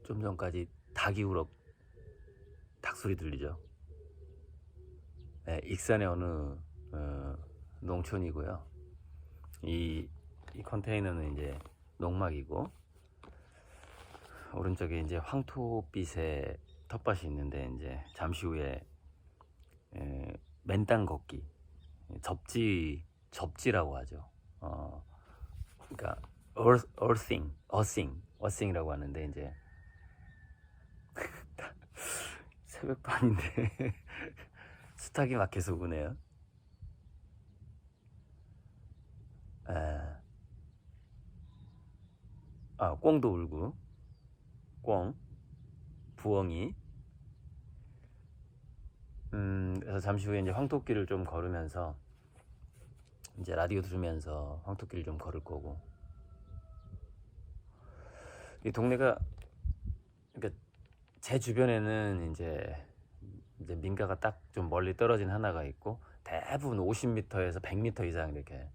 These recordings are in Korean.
좀 전까지 닭소리 들리죠? 네, 익산의 어느 농촌이고요. 이 컨테이너는 이제 농막이고, 오른쪽에 이제 황토빛의 텃밭이 있는데, 이제 잠시 후에 맨땅 걷기, 접지라고 하죠. 그러니까 어싱이라고 하는데, 이제 새벽도 아닌데 수탉이 막 계속 우네요. 꿩도 울고, 꿩, 부엉이. 그래서 잠시 후에 이제 황토길을 좀 걸으면서, 이제 라디오 들으면서 황토길 좀 걸을 거고. 이 동네가, 그러니까 제 주변에는 이제 민가가 딱 좀 멀리 떨어진 하나가 있고, 대부분 50m에서 100m 이상 이렇게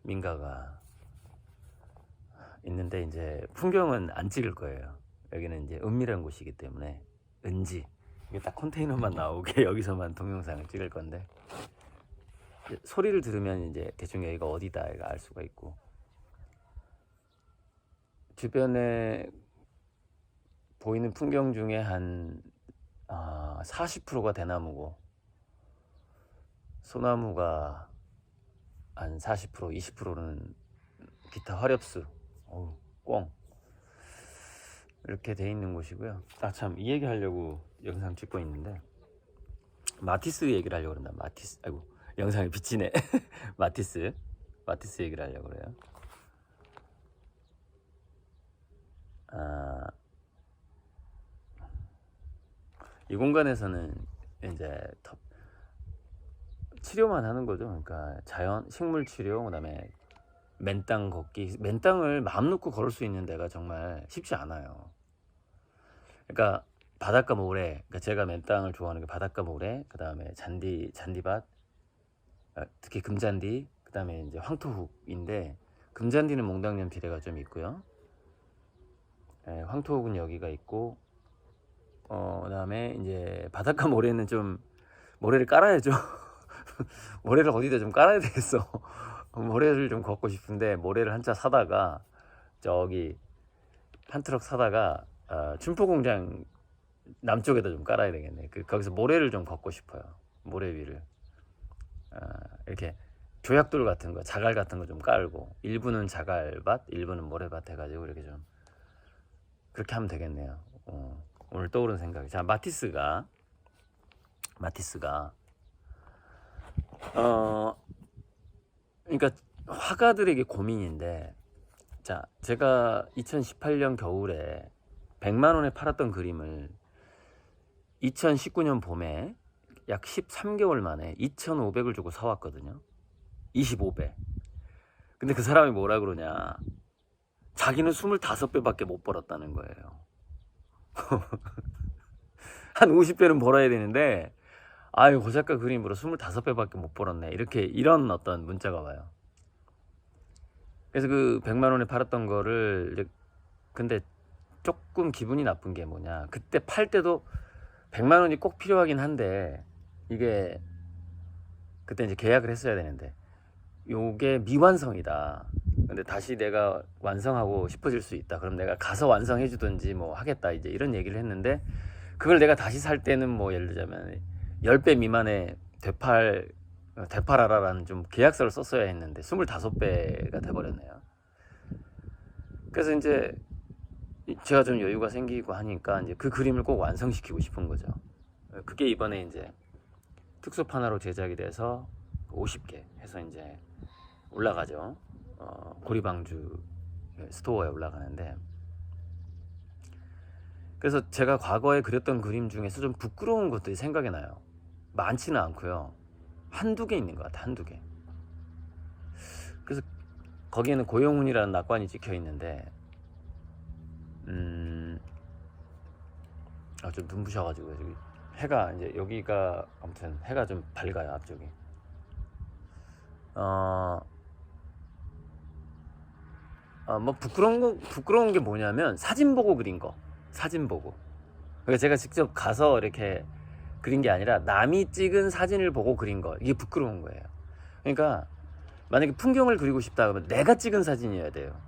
민가가 있는데, 이제 풍경은 안 찍을 거예요. 여기는 이제 은밀한 곳이기 때문에 은지, 이게 딱 컨테이너만 나오게 여기서만 동영상을 찍을 건데, 소리를 들으면 이제 대충 여기가 어디다 알 수가 있고, 주변에 보이는 풍경 중에 한 40%가 대나무고, 소나무가 한 40%, 20%는 기타 화렵수, 꿩, 이렇게 돼 있는 곳이고요. 참, 이 얘기 하려고 영상 찍고 있는데, 마티스 얘기를 하려고 그런다. 마티스, 아이고, 영상에 비치네. 마티스 얘기를 하려고 그래요. 이 공간에서는 이제 치료만 하는 거죠. 그러니까 식물 치료, 그다음에 맨땅 걷기. 맨땅을 마음 놓고 걸을 수 있는 데가 정말 쉽지 않아요. 그러니까 바닷가 모래, 그러니까 제가 맨땅을 좋아하는 게 바닷가 모래, 그다음에 잔디밭, 특히 금잔디, 그다음에 이제 황토흙인데, 금잔디는 몽당년 비례가 좀 있고요. 황토흙은 여기가 있고, 그다음에 이제 바닷가 모래는 좀, 모래를 깔아야죠. 모래를 어디다 좀 깔아야 되겠어. 모래를 좀 걷고 싶은데, 모래를 한 차 사다가, 저기 한 트럭 사다가 춘포공장 남쪽에다 좀 깔아야 되겠네. 거기서 모래를 좀 걷고 싶어요. 모래 위를 이렇게 조약돌 같은 거, 자갈 같은 거 좀 깔고, 일부는 자갈밭, 일부는 모래밭 해가지고 이렇게 좀 그렇게 하면 되겠네요. 오늘 떠오른 생각이. 자, 마티스가 그러니까 화가들에게 고민인데, 자, 제가 2018년 겨울에 100만 원에 팔았던 그림을 2019년 봄에 약 13개월 만에 2,500을 주고 사왔거든요. 25배. 근데 그 사람이 뭐라 그러냐, 자기는 25배밖에 못 벌었다는 거예요. 한 50배는 벌어야 되는데, 아유, 그 작가 그림으로 25배밖에 못 벌었네, 이런 어떤 문자가 와요. 그래서 그 100만 원에 팔았던 거를, 근데 조금 기분이 나쁜 게 뭐냐, 그때 팔 때도 100만 원이 꼭 필요하긴 한데, 이게 그때 이제 계약을 했어야 되는데, 요게 미완성이다. 근데 다시 내가 완성하고 싶어질 수 있다. 그럼 내가 가서 완성해 주든지 뭐 하겠다, 이제 이런 얘기를 했는데, 그걸 내가 다시 살 때는 뭐 예를 들자면 10배 미만의 되팔아라라는 좀 계약서를 썼어야 했는데 25배가 돼버렸네요. 그래서 이제 제가 좀 여유가 생기고 하니까 이제 그 그림을 꼭 완성시키고 싶은 거죠. 그게 이번에 이제 특수판화로 제작이 돼서 50개 해서 이제 올라가죠. 고리방주 스토어에 올라가는데, 그래서 제가 과거에 그렸던 그림 중에서 좀 부끄러운 것들이 생각이 나요. 많지는 않고요. 한두 개 있는 것 같아, 한두 개. 그래서 거기에는 고영훈이라는 낙관이 찍혀 있는데, 좀 눈부셔가지고, 저기 해가 이제 여기가, 아무튼 해가 좀 밝아요, 앞쪽이. 뭐 부끄러운 게 뭐냐면, 사진 보고 그린 거. 사진 보고. 그러니까 제가 직접 가서 이렇게 그린 게 아니라 남이 찍은 사진을 보고 그린 거. 이게 부끄러운 거예요. 그러니까 만약에 풍경을 그리고 싶다 그러면 내가 찍은 사진이어야 돼요.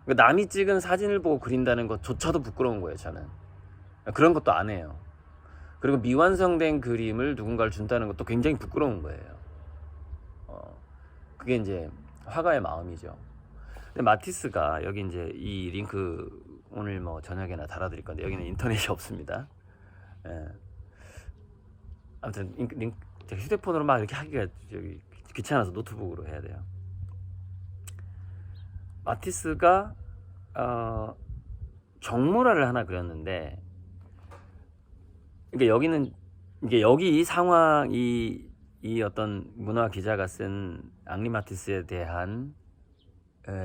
그러니까 남이 찍은 사진을 보고 그린다는 것조차도 부끄러운 거예요, 저는. 그런 것도 안 해요. 그리고 미완성된 그림을 누군가를 준다는 것도 굉장히 부끄러운 거예요. 그게 이제 화가의 마음이죠. 근데 마티스가 여기 이제 이 링크 오늘 뭐 저녁에나 달아드릴 건데 여기는 인터넷이 없습니다. 예. 아무튼 링크 휴대폰으로 막 이렇게 하기가 저기 귀찮아서 노트북으로 해야 돼요. 마티스가 정물화를 하나 그렸는데, 그러니까 여기는 이게 여기 이 상황 이 어떤 문화 기자가 쓴 앙리 마티스에 대한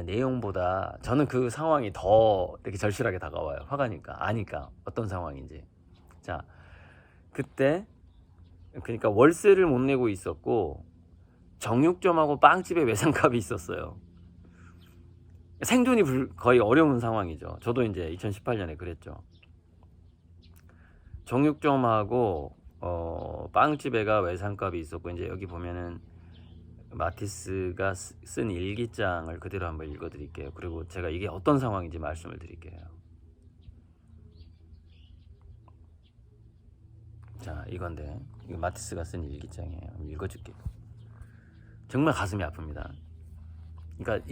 내용보다 저는 그 상황이 더 이렇게 절실하게 다가와요. 화가니까 아니까 어떤 상황인지. 자, 그때 그러니까 월세를 못 내고 있었고 정육점하고 빵집에 외상값이 있었어요. 생존이 거의 어려운 상황이죠. 저도 이제 2018년에 그랬죠. 정육점하고 빵집에가 외상값이 있었고, 이제 여기 보면은 마티스가 쓴 일기장을 그대로 한번 읽어드릴게요. 그리고 제가 이게 어떤 상황인지 말씀을 드릴게요. 자, 이건데 이거 마티스가 쓴 일기장이에요. 읽어줄게요. 정말 가슴이 아픕니다. 그러니까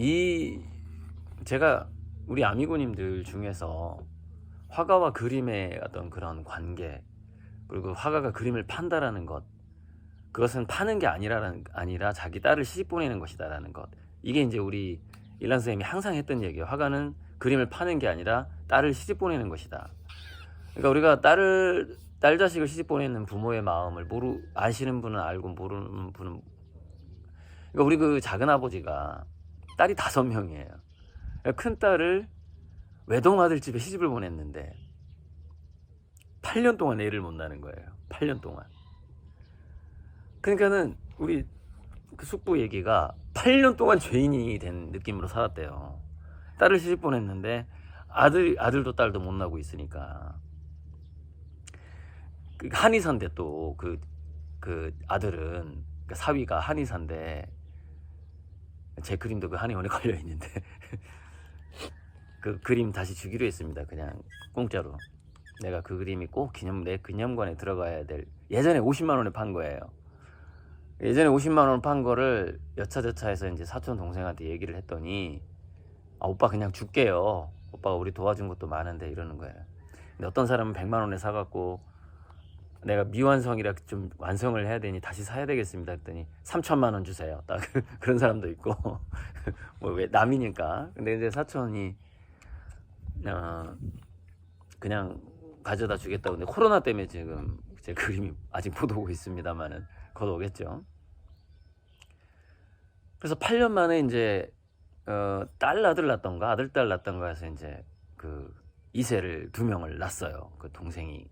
제가 우리 아미고님들 중에서 화가와 그림의 어떤 그런 관계, 그리고 화가가 그림을 판다라는 것, 그것은 파는 게 아니라 자기 딸을 시집 보내는 것이다라는 것. 이게 이제 우리 일란 선생님이 항상 했던 얘기예요. 화가는 그림을 파는 게 아니라 딸을 시집 보내는 것이다. 그러니까 우리가 딸 자식을 시집 보내는 부모의 마음을 아시는 분은 알고 모르는 분은, 그러니까 우리 그 작은 아버지가 딸이 5명이에요. 큰 딸을 외동아들 집에 시집을 보냈는데 8년 동안 애를 못 낳는 거예요. 8년 동안. 그러니까는 우리 그 숙부 얘기가 8년 동안 죄인이 된 느낌으로 살았대요. 딸을 시집 보냈는데 아들도 딸도 못 낳고 있으니까. 그 한의사인데 또 그 아들은 그 사위가 한의사인데, 제 그림도 그 한의원에 걸려 있는데 그 그림 다시 주기로 했습니다. 그냥 공짜로. 내가 그 그림이 꼭 내 기념관에 들어가야 될, 예전에 50만 원에 판 거예요. 예전에 50만 원 판 거를 여차저차해서 이제 사촌 동생한테 얘기를 했더니, 오빠 그냥 줄게요. 오빠가 우리 도와준 것도 많은데, 이러는 거예요. 근데 어떤 사람은 100만 원에 사갖고 내가 미완성이라 좀 완성을 해야 되니 다시 사야 되겠습니다 했더니 3천만 원 주세요. 딱 그런 사람도 있고 뭐 왜 남이니까. 근데 이제 사촌이 그냥 가져다 주겠다고. 근데 코로나 때문에 지금 제 그림이 아직 못 오고 있습니다만은 곧 오겠죠. 그래서 8년 만에 이제 아들 낳던가 아들 딸 낳던가 해서 이제 그 2세를 2명을 낳았어요. 그 동생이.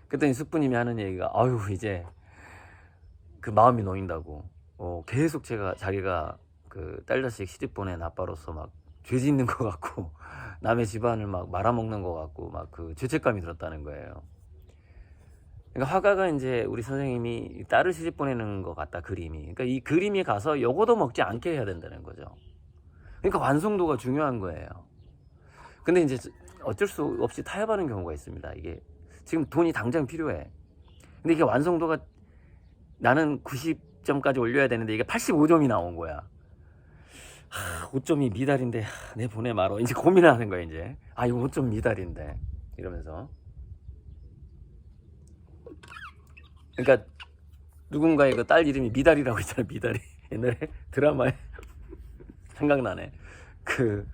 그랬더니 숙부님이 하는 얘기가, 이제 그 마음이 놓인다고. 계속 자기가 그 딸 자식 시집 보낸 아빠로서 막 죄 짓는 것 같고 남의 집안을 막 말아먹는 것 같고 막 그 죄책감이 들었다는 거예요. 그러니까 화가가 이제 우리 선생님이 딸을 시집 보내는 것 같다, 그림이. 그러니까 이 그림이 가서 요거도 먹지 않게 해야 된다는 거죠. 그러니까 완성도가 중요한 거예요. 근데 이제 어쩔 수 없이 타협하는 경우가 있습니다. 이게 지금 돈이 당장 필요해. 근데 이게 완성도가, 나는 90점까지 올려야 되는데 이게 85점이 나온 거야. 5점이 미달인데 내 보내 말어. 이제 고민을 하는 거야. 이제 이거 5점 미달인데 이러면서. 그러니까 누군가의 그 딸 이름이 미달이라고 있잖아. 미달이. 옛날에 드라마에 생각나네. 그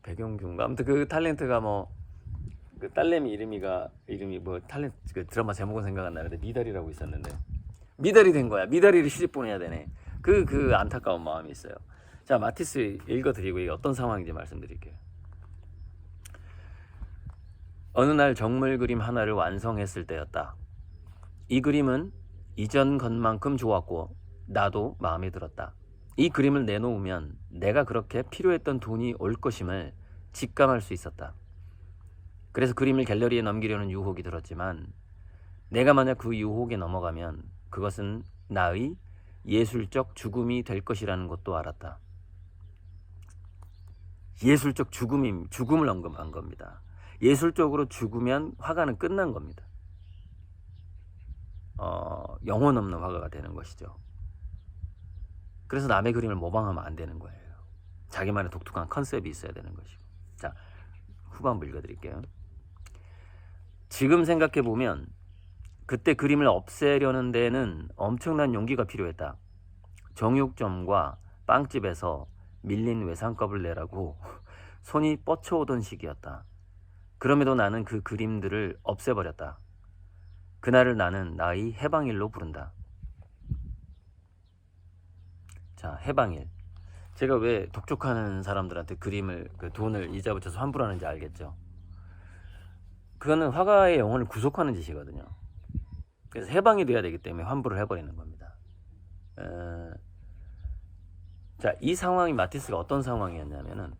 백영규인가, 아무튼 그 탤런트가 뭐 그 딸내미 이름이 뭐 탤런트, 그 드라마 제목은 생각 안 나는데 미달이라고 있었는데 미달이 된 거야. 미달이를 시집 보내야 되네. 그 안타까운 마음이 있어요. 자, 마티스 읽어드리고 이게 어떤 상황인지 말씀드릴게요. 어느 날 정물 그림 하나를 완성했을 때였다. 이 그림은 이전 것만큼 좋았고 나도 마음에 들었다. 이 그림을 내놓으면 내가 그렇게 필요했던 돈이 올 것임을 직감할 수 있었다. 그래서 그림을 갤러리에 넘기려는 유혹이 들었지만 내가 만약 그 유혹에 넘어가면 그것은 나의 예술적 죽음이 될 것이라는 것도 알았다. 예술적 죽음을 언급한 겁니다. 예술적으로 죽으면 화가는 끝난 겁니다. 영혼 없는 화가가 되는 것이죠. 그래서 남의 그림을 모방하면 안 되는 거예요. 자기만의 독특한 컨셉이 있어야 되는 것이고. 자, 후반부 읽어드릴게요. 지금 생각해보면 그때 그림을 없애려는 데는 엄청난 용기가 필요했다. 정육점과 빵집에서 밀린 외상값을 내라고 손이 뻗쳐오던 시기였다. 그럼에도 나는 그 그림들을 없애버렸다. 그날을 나는 나의 해방일로 부른다. 자, 해방일. 제가 왜 독촉하는 사람들한테 그림을 돈을 이자 붙여서 환불하는지 알겠죠? 그거는 화가의 영혼을 구속하는 짓이거든요. 그래서 해방이 돼야 되기 때문에 환불을 해버리는 겁니다. 자, 이 상황이 마티스가 어떤 상황이었냐면은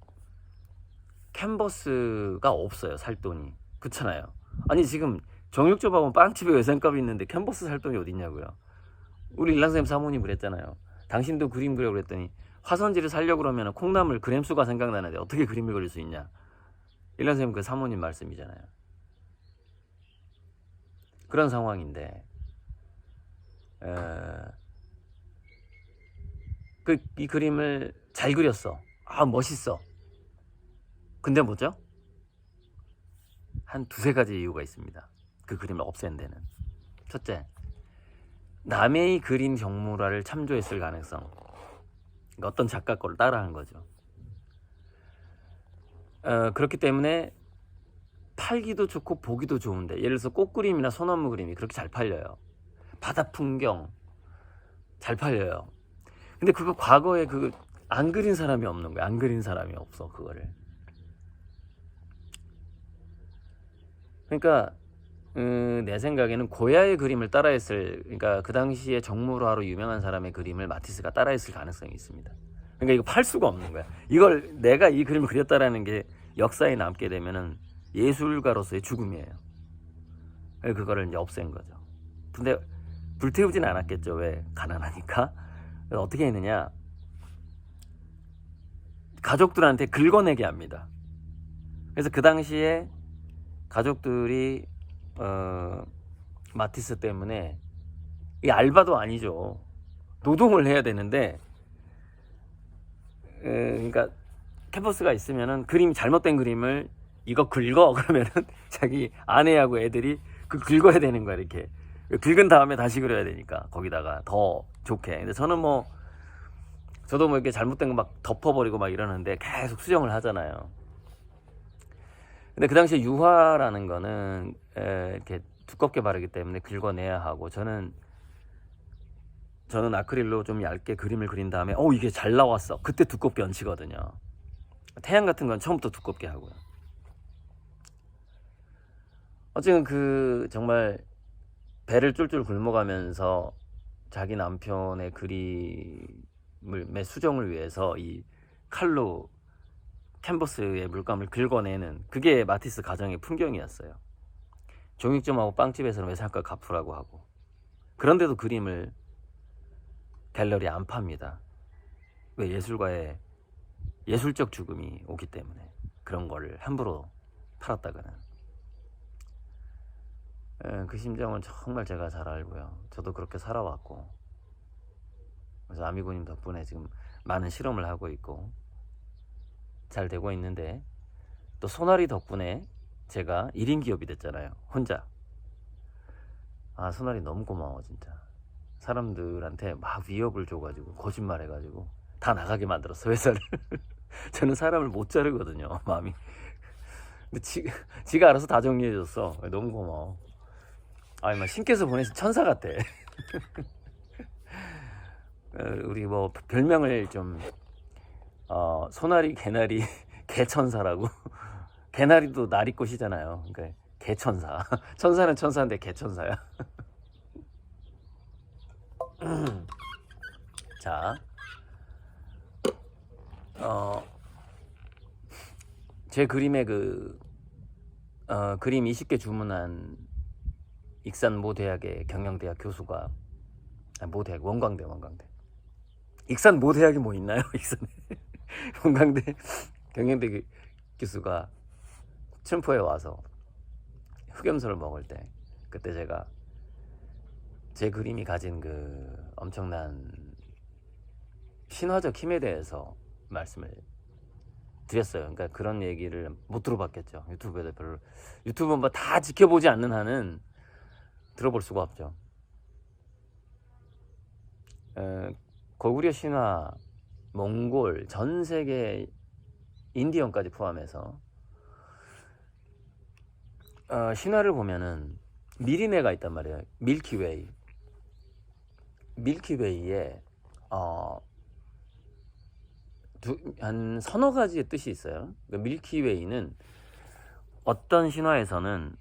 캔버스가 없어요. 살 돈이. 그렇잖아요. 아니 지금 정육점하고 빵집에 외상값이 있는데 캔버스 살 돈이 어딨냐고요. 우리 일랑선생님 사모님 그랬잖아요. 당신도 그림 그려 그랬더니 화선지를 살려고 그러면 콩나물 그램수가 생각나는데 어떻게 그림을 그릴 수 있냐. 일랑선생님 그 사모님 말씀이잖아요. 그런 상황인데 이 그림을 잘 그렸어. 아, 멋있어. 근데 뭐죠? 한 두세 가지 이유가 있습니다. 그 그림을 없앤 데는. 첫째, 남의 그림 경물화를 참조했을 가능성. 그러니까 어떤 작가 거를 따라한 거죠. 그렇기 때문에 팔기도 좋고 보기도 좋은데, 예를 들어서 꽃그림이나 소나무 그림이 그렇게 잘 팔려요. 바다 풍경 잘 팔려요. 근데 그거 과거에 안 그린 사람이 없는 거야. 안 그린 사람이 없어 그거를. 그러니까 내 생각에는 고야의 그림을 따라했을, 그러니까 그 당시에 정물화로 유명한 사람의 그림을 마티스가 따라했을 가능성이 있습니다. 그러니까 이거 팔 수가 없는 거야. 이걸 내가 이 그림을 그렸다라는 게 역사에 남게 되면은 예술가로서의 죽음이에요. 그거를 이제 없앤 거죠. 근데 불태우진 않았겠죠. 왜? 가난하니까. 그래서 어떻게 했느냐? 가족들한테 긁어내게 합니다. 그래서 그 당시에 가족들이 마티스 때문에, 이 알바도 아니죠. 노동을 해야 되는데, 그러니까 캔버스가 있으면은 그림이 잘못된 그림을 이거 긁어 그러면은 자기 아내하고 애들이 긁어야 되는 거야. 이렇게 긁은 다음에 다시 그려야 되니까 거기다가 더 좋게. 근데 저도 뭐 이렇게 잘못된 거 막 덮어버리고 막 이러는데 계속 수정을 하잖아요. 근데 그 당시에 유화라는 거는 이렇게 두껍게 바르기 때문에 긁어내야 하고, 저는 아크릴로 좀 얇게 그림을 그린 다음에 이게 잘 나왔어. 그때 두껍게 얹히거든요. 태양 같은 건 처음부터 두껍게 하고요. 어쨌든 정말 배를 쫄쫄 굶어가면서 자기 남편의 그림의 수정을 위해서 이 칼로 캔버스의 물감을 긁어내는, 그게 마티스 가정의 풍경이었어요. 종육점하고 빵집에서는 외상값 갚으라고 하고, 그런데도 그림을 갤러리에 안 팝니다. 왜? 예술가의 예술적 죽음이 오기 때문에. 그런 거를 함부로 팔았다가는. 그 심정은 정말 제가 잘 알고요. 저도 그렇게 살아왔고, 그래서 아미고님 덕분에 지금 많은 실험을 하고 있고 잘 되고 있는데, 또 소나리 덕분에 제가 1인 기업이 됐잖아요. 혼자. 아, 소나리 너무 고마워 진짜. 사람들한테 막 위협을 줘가지고 거짓말 해가지고 다 나가게 만들었어, 회사를. 저는 사람을 못 자르거든요, 마음이. 근데 지가 알아서 다 정리해줬어. 너무 고마워. 아니, 막 신께서 보내신 천사 같아. 우리 뭐 별명을 좀 소나리, 개나리, 개천사라고. 개나리도 나리꽃이잖아요. 그러니까 개천사. 천사는 천사인데 개천사야. 자, 제 그림의 그림 20개 주문한 익산 모 대학의 경영대학 교수가 모대학 원광대 익산 모 대학이 뭐 있나요? 익산에 원광대 경영대 교수가 춘포에 와서 흑염소를 먹을 때 그때 제가 제 그림이 가진 그 엄청난 신화적 힘에 대해서 말씀을 드렸어요. 그러니까 그런 얘기를 못 들어봤겠죠. 유튜브에도 별로 유튜브 뭐 다 지켜보지 않는 한은 들어볼 수가 없죠. 고구려 신화, 몽골, 전 세계 인디언까지 포함해서 신화를 보면은 미리네가 있단 말이에요. 밀키웨이에 한 서너 가지의 뜻이 있어요. 그러니까 밀키웨이는 어떤 신화에서는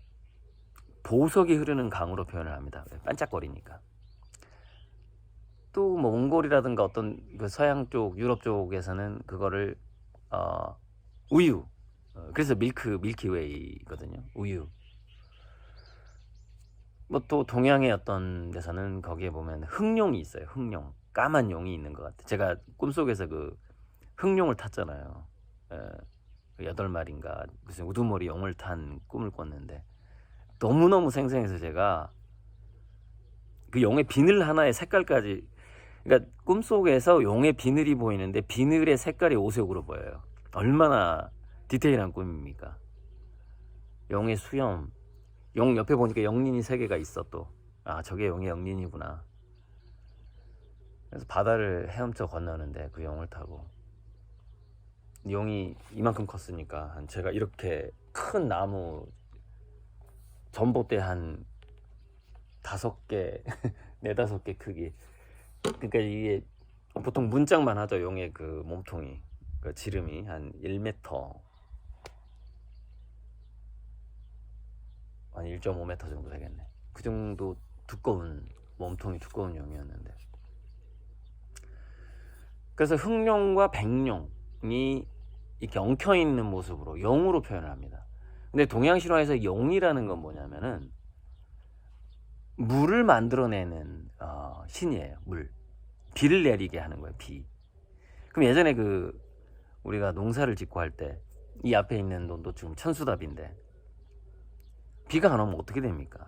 보석이 흐르는 강으로 표현을 합니다. 반짝거리니까. 또 뭐 몽골이라든가 어떤 그 서양 쪽, 유럽 쪽에서는 그거를 우유. 그래서 밀키웨이거든요. 우유. 뭐 또 동양의 어떤 데서는 거기에 보면 흑룡이 있어요. 흑룡. 까만 용이 있는 것 같아요. 제가 꿈속에서 그 흑룡을 탔잖아요. 8마리인가 무슨 우두머리 용을 탄 꿈을 꿨는데 너무너무 생생해서 제가 그 용의 비늘 하나의 색깔까지, 그러니까 꿈속에서 용의 비늘이 보이는데 비늘의 색깔이 오색으로 보여요. 얼마나 디테일한 꿈입니까? 용의 수염, 용 옆에 보니까 영린이 3개가 있어. 또 저게 용의 영린이구나. 그래서 바다를 헤엄쳐 건너는데 그 용을 타고 용이 이만큼 컸으니까 제가 이렇게 큰 나무 전봇대 한 5개 4-5개 크기. 그러니까 이게 보통 문짝만 하죠. 용의 그 몸통이, 그 지름이 한 1m, 한 1.5m 정도 되겠네. 그 정도 두꺼운 몸통이 두꺼운 용이었는데, 그래서 흑룡과 백룡이 이렇게 엉켜있는 모습으로 용으로 표현을 합니다. 근데 동양 신화에서 용이라는 건 뭐냐면은 물을 만들어내는 신이에요. 비를 내리게 하는 거예요. 비. 그럼 예전에 그 우리가 농사를 짓고 할 때 이 앞에 있는 논도 지금 천수답인데 비가 안 오면 어떻게 됩니까?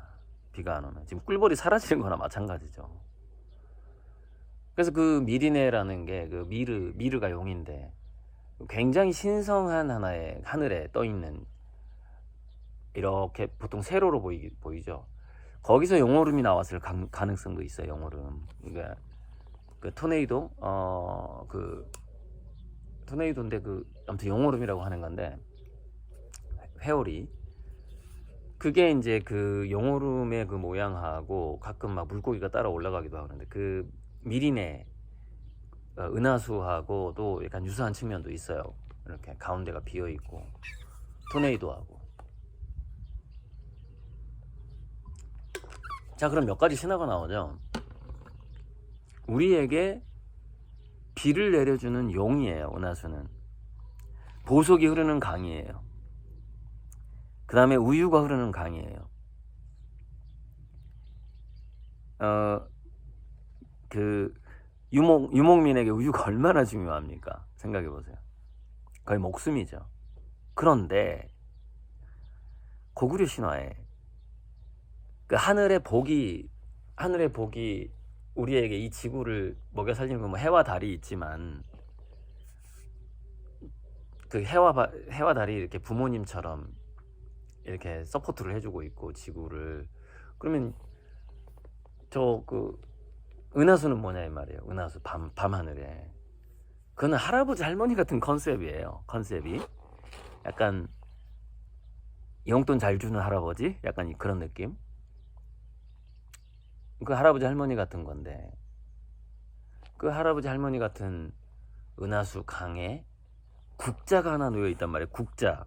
비가 안 오면 지금 꿀벌이 사라지는 거나 마찬가지죠. 그래서 그 미리네라는 게 그 미르가 용인데 굉장히 신성한 하나의 하늘에 떠 있는, 이렇게 보통 세로로 보이죠. 거기서 용오름이 나왔을 가능성도 있어요. 용오름. 그러니까 그 토네이도, 그 토네이도인데 그 아무튼 용오름이라고 하는 건데, 회오리. 그게 이제 그 용오름의 그 모양하고 가끔 막 물고기가 따라 올라가기도 하는데, 그 미리네 은하수하고도 약간 유사한 측면도 있어요. 이렇게 가운데가 비어 있고 토네이도하고. 자, 그럼 몇 가지 신화가 나오죠. 우리에게 비를 내려주는 용이에요. 은하수는 보석이 흐르는 강이에요. 그 다음에 우유가 흐르는 강이에요. 그 유목민에게 우유가 얼마나 중요합니까? 생각해 보세요. 거의 목숨이죠. 그런데 고구려 신화에 그 하늘의 복이 우리에게 이 지구를 먹여 살리는 건 뭐 해와 달이 있지만, 그 해와 달이 이렇게 부모님처럼 이렇게 서포트를 해주고 있고 지구를, 그러면 저 그 은하수는 뭐냐 이 말이에요. 은하수 밤하늘에. 그거는 할아버지 할머니 같은 컨셉이에요. 컨셉이 약간 용돈 잘 주는 할아버지, 약간 그런 느낌. 그 할아버지 할머니 같은 건데, 그 할아버지 할머니 같은 은하수 강에 국자가 하나 놓여 있단 말이에요. 국자.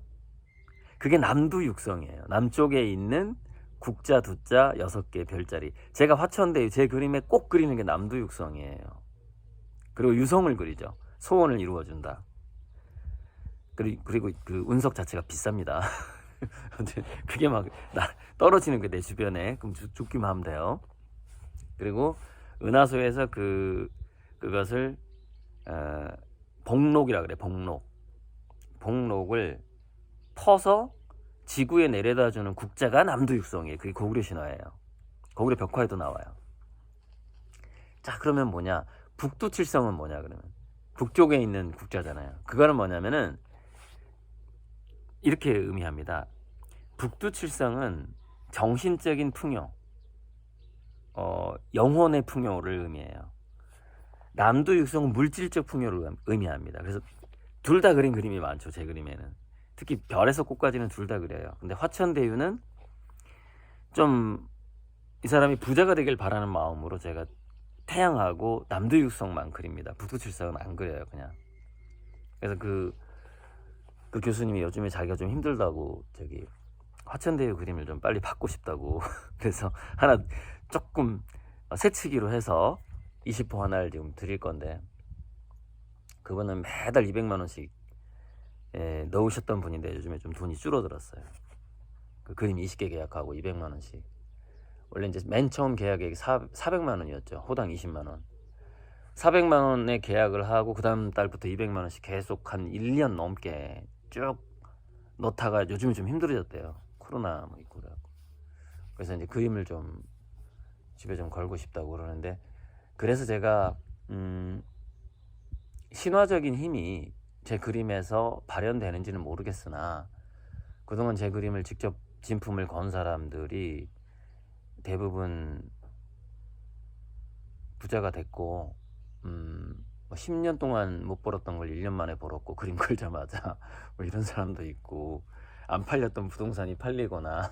그게 남두육성이에요. 남쪽에 있는 국자, 두자, 6개 별자리. 제가 화천대 제 그림에 꼭 그리는 게 남두육성이에요. 그리고 유성을 그리죠. 소원을 이루어준다. 그리고 그 운석 자체가 비쌉니다. 아무튼 그게 막 떨어지는 게 내 주변에. 그럼 죽기만 하면 돼요. 그리고 은하수에서 그것을 복록이라 그래. 복록을 퍼서 지구에 내려다주는 국자가 남두육성이에요. 그게 고구려 신화예요. 고구려 벽화에도 나와요. 자, 그러면 뭐냐? 북두칠성은 뭐냐 그러면? 북쪽에 있는 국자잖아요. 그거는 뭐냐면은 이렇게 의미합니다. 북두칠성은 정신적인 풍요, 영혼의 풍요를 의미해요. 남두육성은 물질적 풍요를 의미합니다. 그래서 둘 다 그린 그림이 많죠. 제 그림에는. 특히 별에서 꽃까지는 둘 다 그려요. 근데 화천대유는 좀 이 사람이 부자가 되길 바라는 마음으로 제가 태양하고 남두육성만 그립니다. 북두칠성은 안 그려요, 그냥. 그래서 그 교수님이 요즘에 자기가 좀 힘들다고 저기 화천대유 그림을 좀 빨리 받고 싶다고 그래서 하나 조금 새치기로 해서 20호 하나를 지금 드릴 건데, 그분은 매달 200만 원씩 넣으셨던 분인데 요즘에 좀 돈이 줄어들었어요. 그 그림 20개 계약하고 200만 원씩. 원래 이제 맨 처음 계약액이 400만 원이었죠. 호당 20만 원. 400만 원에 계약을 하고 그 다음 달부터 200만 원씩 계속 한 1년 넘게 쭉 넣다가 요즘에 좀 힘들어졌대요. 코로나 뭐 있고 그래갖고. 그래서 이제 그림을 좀 집에 좀 걸고 싶다고 그러는데, 그래서 제가 신화적인 힘이 제 그림에서 발현되는지는 모르겠으나, 그동안 제 그림을 직접 진품을 건 사람들이 대부분 부자가 됐고, 뭐 10년 동안 못 벌었던 걸 1년 만에 벌었고, 그림 걸자마자 뭐 이런 사람도 있고, 안 팔렸던 부동산이 팔리거나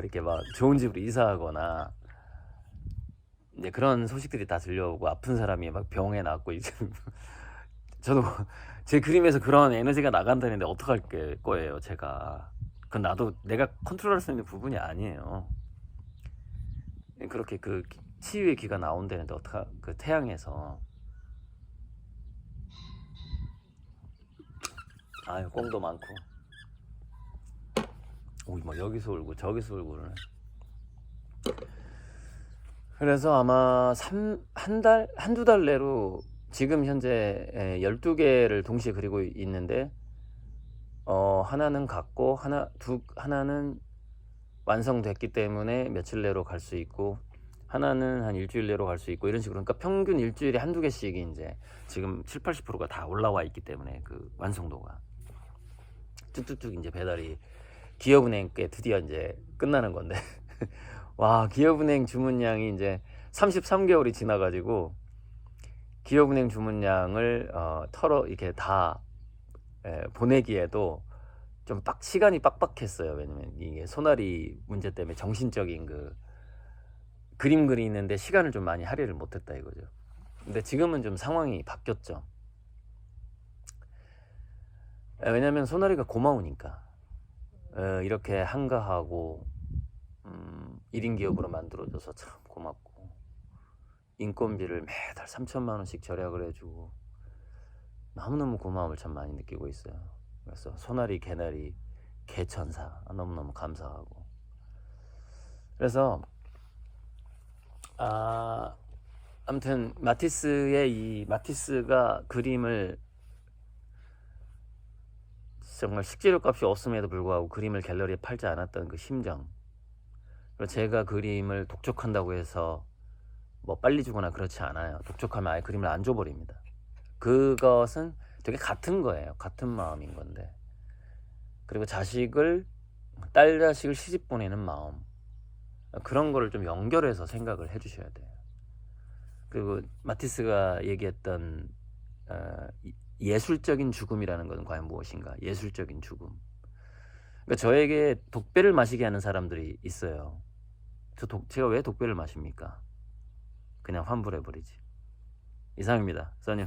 이렇게 막 좋은 집으로 이사하거나, 이제 그런 소식들이 다 들려오고, 아픈 사람이 막 병에 낫고 이제 저도 제 그림에서 그런 에너지가 나간다는데 어떡할 거예요, 제가. 그건 나도 내가 컨트롤할 수 있는 부분이 아니에요. 그렇게 그 치유의 기가 나온다는데 그 태양에서. 아유, 꽁도 많고. 오이, 뭐 여기서 울고 저기서 울고 그러네. 그래서 아마 한두 달 내로 지금 현재 12개를 동시에 그리고 있는데, 하나는 갔고 하나는 완성됐기 때문에 며칠 내로 갈 수 있고, 하나는 한 일주일 내로 갈 수 있고, 이런 식으로. 그러니까 평균 일주일에 한두 개씩 이제 지금 70~80%가 다 올라와 있기 때문에 그 완성도가 쭉쭉쭉 이제 배달이 기업은행께 드디어 이제 끝나는 건데 와, 기업은행 주문량이 이제 33개월이 지나가지고 기업은행 주문량을 이렇게 다 보내기에도 좀 시간이 빡빡했어요. 왜냐면 이게 소나리 문제 때문에 정신적인 그 그림 그리는데 시간을 좀 많이 할애를 못했다 이거죠. 근데 지금은 좀 상황이 바뀌었죠. 왜냐면 소나리가 고마우니까. 이렇게 한가하고 1인 기업으로 만들어줘서 참 고맙고, 인건비를 매달 3천만 원씩 절약을 해주고, 너무너무 고마움을 참 많이 느끼고 있어요. 그래서 소나리, 개나리, 개천사 너무너무 감사하고. 그래서 아무튼 마티스가 그림을 정말 식재료 값이 없음에도 불구하고 그림을 갤러리에 팔지 않았던 그 심정, 그리고 제가 그림을 독촉한다고 해서 뭐 빨리 주거나 그렇지 않아요. 독촉하면 아예 그림을 안 줘버립니다. 그것은 되게 같은 거예요. 같은 마음인 건데. 그리고 딸 자식을 시집 보내는 마음, 그런 거를 좀 연결해서 생각을 해주셔야 돼요. 그리고 마티스가 얘기했던 예술적인 죽음이라는 것은 과연 무엇인가? 예술적인 죽음. 그러니까 저에게 독배를 마시게 하는 사람들이 있어요. 제가 왜 독배를 마십니까? 그냥 환불해버리지. 이상입니다. 써니.